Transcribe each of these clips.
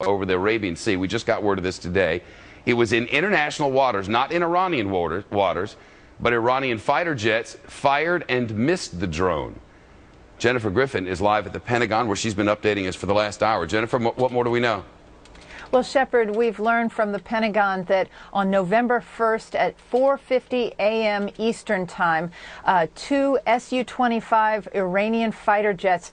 over the Arabian Sea. We just got word of this today. It was in international waters, not in Iranian waters, but Iranian fighter jets fired and missed the drone. Jennifer Griffin is live at the Pentagon, where she's been updating us for the last hour. Jennifer, what more do we know? Well, Shepard, we've learned from the Pentagon that on November 1st at 4:50 a.m. Eastern Time, two Su-25 Iranian fighter jets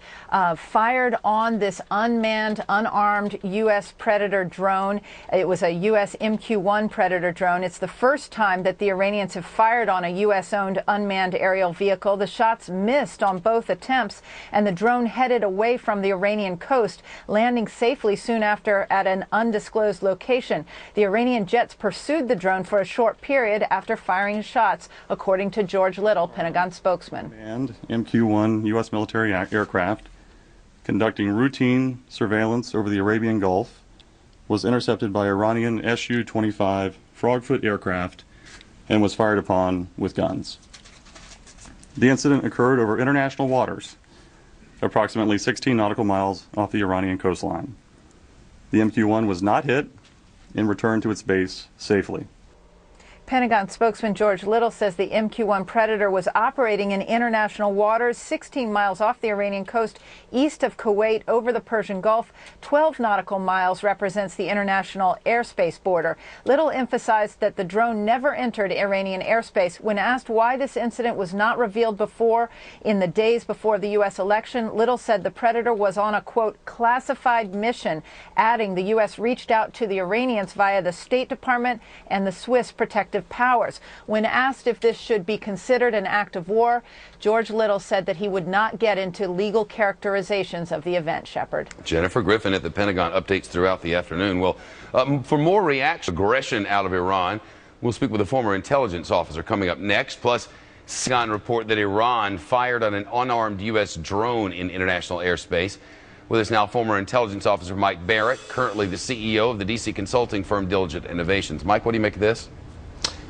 fired on this unmanned, unarmed U.S. Predator drone. It was a U.S. MQ-1 Predator drone. It's the first time that the Iranians have fired on a U.S.-owned unmanned aerial vehicle. The shots missed on both attempts, and the drone headed away from the Iranian coast, landing safely soon after at an undisclosed location. The Iranian jets pursued the drone for a short period after firing shots, according to George Little, Pentagon spokesman. And MQ-1 U.S. military aircraft conducting routine surveillance over the Arabian Gulf was intercepted by Iranian Su-25 Frogfoot aircraft and was fired upon with guns. The incident occurred over international waters, approximately 16 nautical miles off the Iranian coastline. The MQ-1 was not hit and returned to its base safely. Pentagon spokesman George Little says the MQ-1 Predator was operating in international waters 16 miles off the Iranian coast east of Kuwait over the Persian Gulf. 12 nautical miles represents the international airspace border. Little emphasized that the drone never entered Iranian airspace. When asked why this incident was not revealed before in the days before the U.S. election, Little said the Predator was on a, quote, classified mission, adding the U.S. reached out to the Iranians via the State Department and the Swiss protective powers. When asked if this should be considered an act of war, George Little said that he would not get into legal characterizations of the event. Shepard. Jennifer Griffin at the Pentagon, updates throughout the afternoon. Well, for more aggression out of Iran, we'll speak with a former intelligence officer coming up next. Plus, Pentagon report that Iran fired on an unarmed U.S. drone in international airspace. With us now, former intelligence officer Mike Barrett, currently the CEO of the D.C. consulting firm Diligent Innovations. Mike, what do you make of this?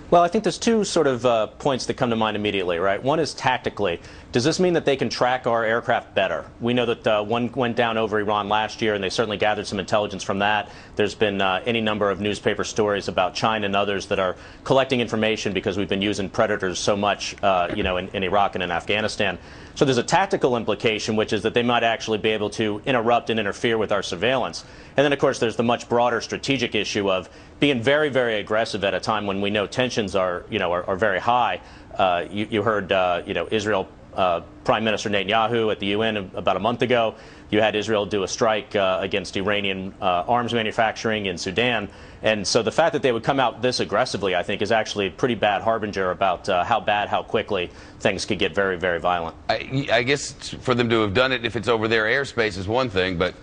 Well, I think there's two sort of points that come to mind immediately, right? One is tactically. Does this mean that they can track our aircraft better? We know that one went down over Iran last year, and they certainly gathered some intelligence from that. There's been any number of newspaper stories about China and others that are collecting information because we've been using Predators so much, in Iraq and in Afghanistan. So there's a tactical implication, which is that they might actually be able to interrupt and interfere with our surveillance. And then, of course, there's the much broader strategic issue of being very, very aggressive at a time when we know tensions are very high. You heard, Israel Prime Minister Netanyahu at the UN about a month ago. You had Israel do a strike against Iranian arms manufacturing in Sudan. And so the fact that they would come out this aggressively, I think, is actually a pretty bad harbinger about how quickly things could get very, very violent. I guess for them to have done it if it's over their airspace is one thing, but,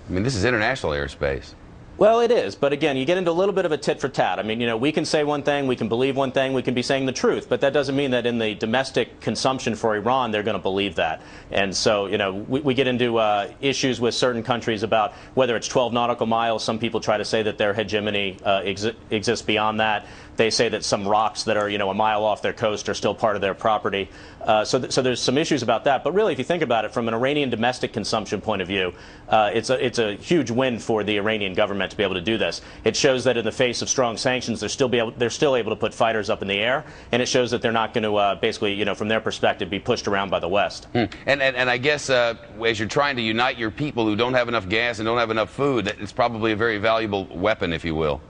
I mean, this is international airspace. Well, it is. But again, you get into a little bit of a tit for tat. I mean, we can say one thing, we can believe one thing, we can be saying the truth. But that doesn't mean that in the domestic consumption for Iran, they're going to believe that. And so, we get into issues with certain countries about whether it's 12 nautical miles. Some people try to say that their hegemony exists beyond that. They say that some rocks that are, a mile off their coast are still part of their property. So there's some issues about that. But really, if you think about it from an Iranian domestic consumption point of view, it's a huge win for the Iranian government to be able to do this. It shows that in the face of strong sanctions, they're still able to put fighters up in the air, and it shows that they're not going to basically, from their perspective, be pushed around by the West. And I guess as you're trying to unite your people who don't have enough gas and don't have enough food, it's probably a very valuable weapon, if you will.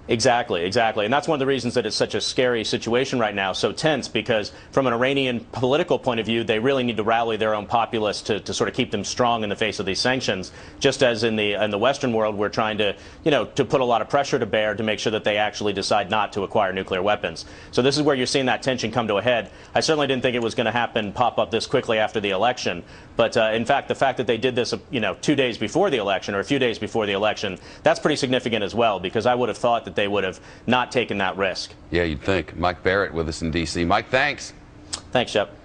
Exactly. And that's one of the reasons that it's such a scary situation right now, so tense, because from an Iranian political point of view, they really need to rally their own populace to sort of keep them strong in the face of these sanctions, just as in the Western world we're trying to, to put a lot of pressure to bear to make sure that they actually decide not to acquire nuclear weapons. So this is where you're seeing that tension come to a head. I certainly didn't think it was going to pop up this quickly after the election, but in fact, the fact that they did this, 2 days before the election or a few days before the election, that's pretty significant as well, because I would have thought that they would have not taken that risk. Yeah, you'd think. Mike Barrett with us in D.C. Mike, thanks. Thanks, Shep.